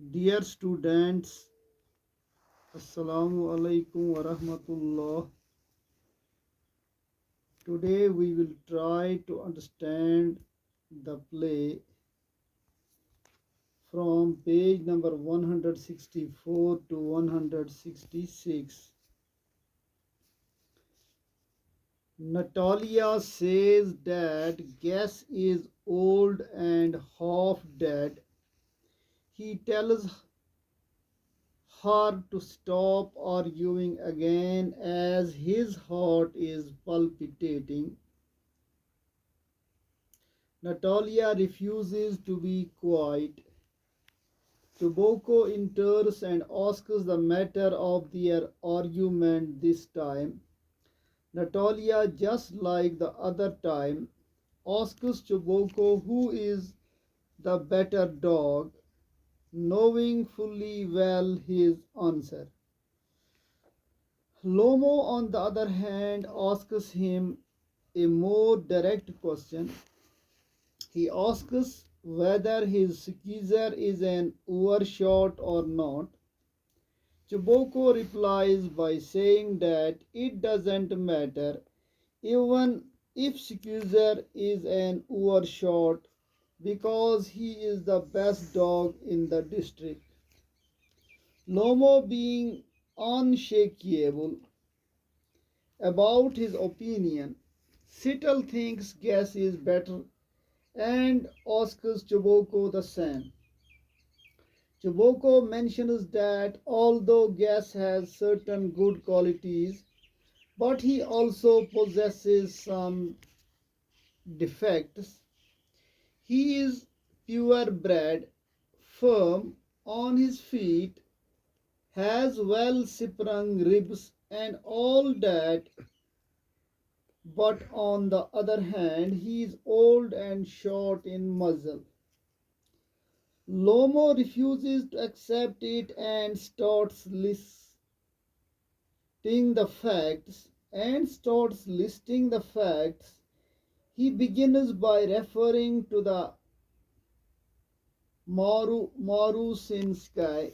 Dear students, Assalamu alaikum wa rahmatullah. Today we will try to understand the play from page number 164 to 166. Natalia says that Gus is old and half dead. He tells her to stop arguing again as his heart is palpitating. Natalia refuses to be quiet. Tobacco enters and asks the matter of their argument this time. Natalia, just like the other time, asks Tobacco who is the better dog, knowing fully well his answer. Lomo, on the other hand, asks him a more direct question. He asks whether his skeezer is an overshot or not. Chuboko replies by saying that it doesn't matter even if skeezer is an overshot because he is the best dog in the district. Lomo, being unshakable about his opinion, still thinks Gas is better and asks Chuboko the same. Chuboko mentions that although Gas has certain good qualities, but he also possesses some defects. He is purebred, firm on his feet, has well sprung ribs, and all that, but on the other hand, he is old and short in muzzle. Lomo refuses to accept it and listing the facts. He begins by referring to the Marusinski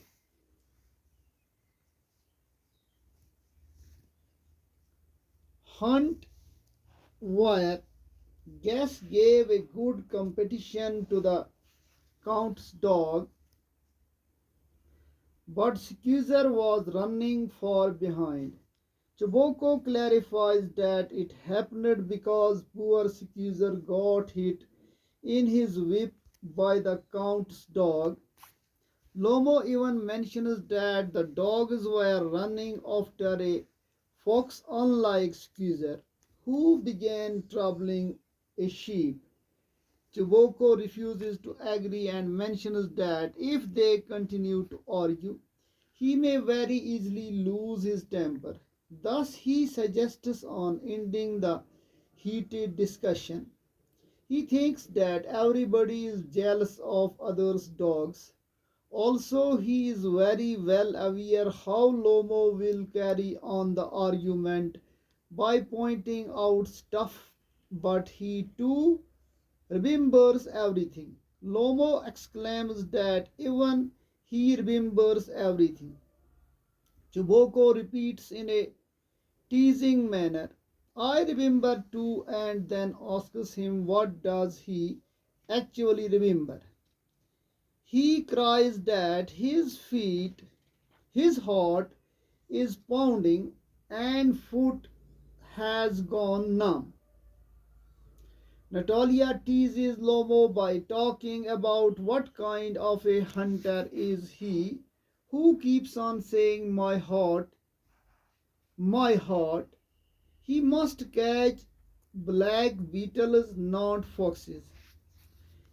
hunt where Gas gave a good competition to the Count's dog, but Skeezer was running far behind. Chuboko clarifies that it happened because poor Skeezer got hit in his whip by the Count's dog. Lomo even mentions that the dogs were running after a fox unlike Skeezer, who began troubling a sheep. Chuboko refuses to agree and mentions that if they continue to argue, he may very easily lose his temper. Thus, he suggests on ending the heated discussion. He thinks that everybody is jealous of others' dogs. Also, he is very well aware how Lomo will carry on the argument by pointing out stuff, but he too remembers everything. Lomo exclaims that even he remembers everything. Chuboko repeats in a teasing manner, I remember too, and then asks him what does he actually remember. He cries that his heart is pounding and foot has gone numb. Natalia teases Lomo by talking about what kind of a hunter is he who keeps on saying my heart. He must catch black beetles, not foxes.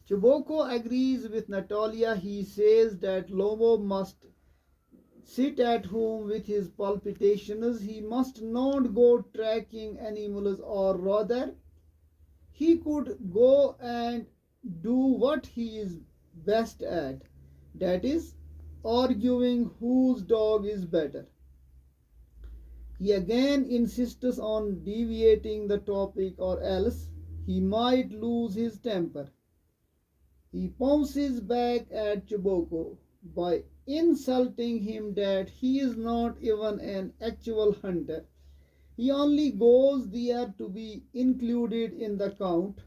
Chuboko agrees with Natalia. He says that Lomo must sit at home with his palpitations. He must not go tracking animals, or rather, he could go and do what he is best at, that is, arguing whose dog is better. He again insists on deviating the topic, or else he might lose his temper. He pounces back at Chuboko. by insulting him that he is not even an actual hunter. He only goes there to be included in the count.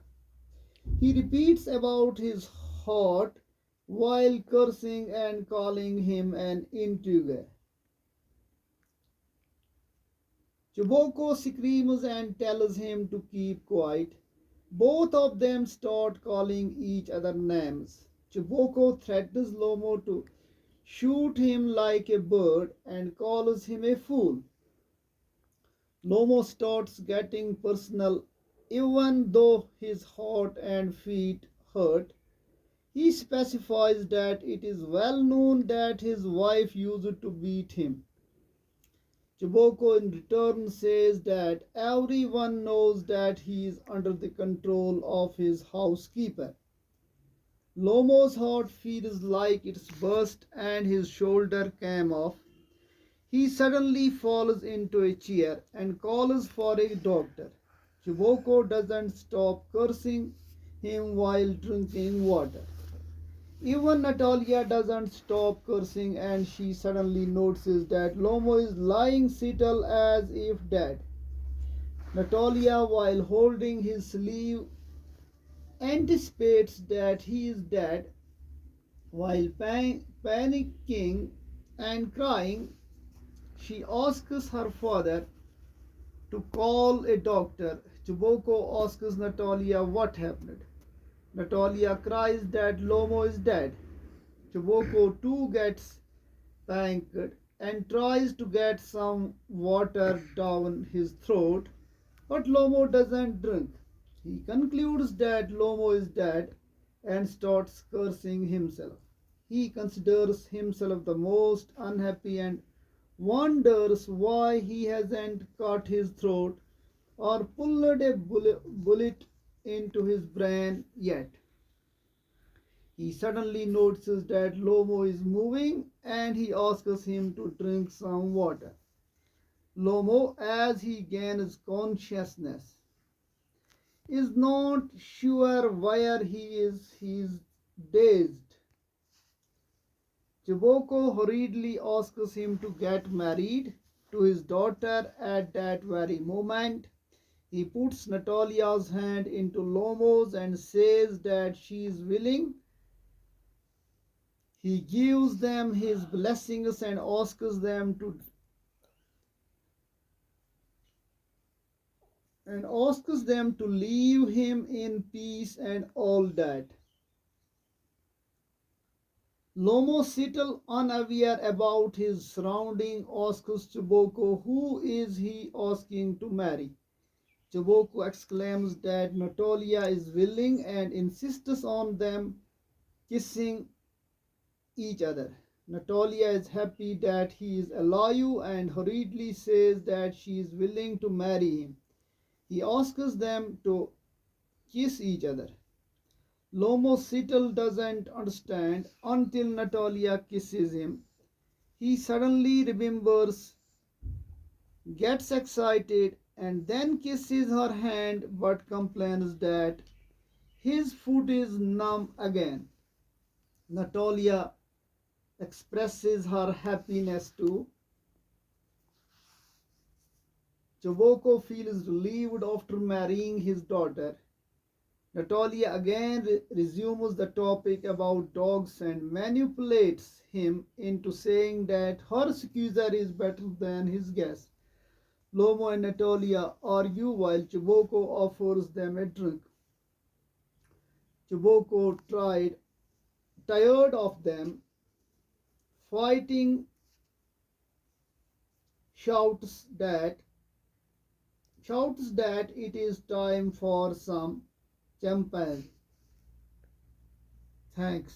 He repeats about his heart while cursing and calling him an intriguer. Chuboko screams and tells him to keep quiet. Both of them start calling each other names. Chuboko threatens Lomo to shoot him like a bird and calls him a fool. Lomo starts getting personal even though his heart and feet hurt. He specifies that it is well known that his wife used to beat him. Chiboko in return says that everyone knows that he is under the control of his housekeeper. Lomo's heart feels like it's burst and his shoulder came off. He suddenly falls into a chair and calls for a doctor. Chiboko doesn't stop cursing him while drinking water. Even Natalia doesn't stop cursing and she suddenly notices that Lomo is lying still as if dead. Natalia, while holding his sleeve, anticipates that he is dead. While panicking and crying, she asks her father to call a doctor. Chuboko asks Natalia what happened. Natalia cries that Lomo is dead. Chuboko too gets panicked and tries to get some water down his throat, but Lomo doesn't drink. He concludes that Lomo is dead and starts cursing himself. He considers himself the most unhappy and wonders why he hasn't cut his throat or pulled a bullet into his brain yet. He suddenly notices that Lomo is moving and he asks him to drink some water. Lomo, as he gains consciousness, is not sure where he is dazed. Chiboko hurriedly asks him to get married to his daughter at that very moment. He puts Natalia's hand into Lomo's and says that she is willing. He gives them his blessings and asks them to leave him in peace and all that. Lomo, still unaware about his surrounding, asks Chiboko who is he asking to marry. Chiboko exclaims that Natalia is willing and insists on them kissing each other. Natalia is happy that he is alive and hurriedly says that she is willing to marry him. He asks them to kiss each other. Lomo still doesn't understand until Natalia kisses him. He suddenly remembers, gets excited, and then kisses her hand but complains that his foot is numb again. Natalia expresses her happiness too. Choboko feels relieved after marrying his daughter. Natalia again resumes the topic about dogs and manipulates him into saying that her accuser is better than his guest. Lomo and Natalia argue while Chiboko offers them a drink. Chiboko tired of them fighting, shouts that it is time for some champagne. Thanks.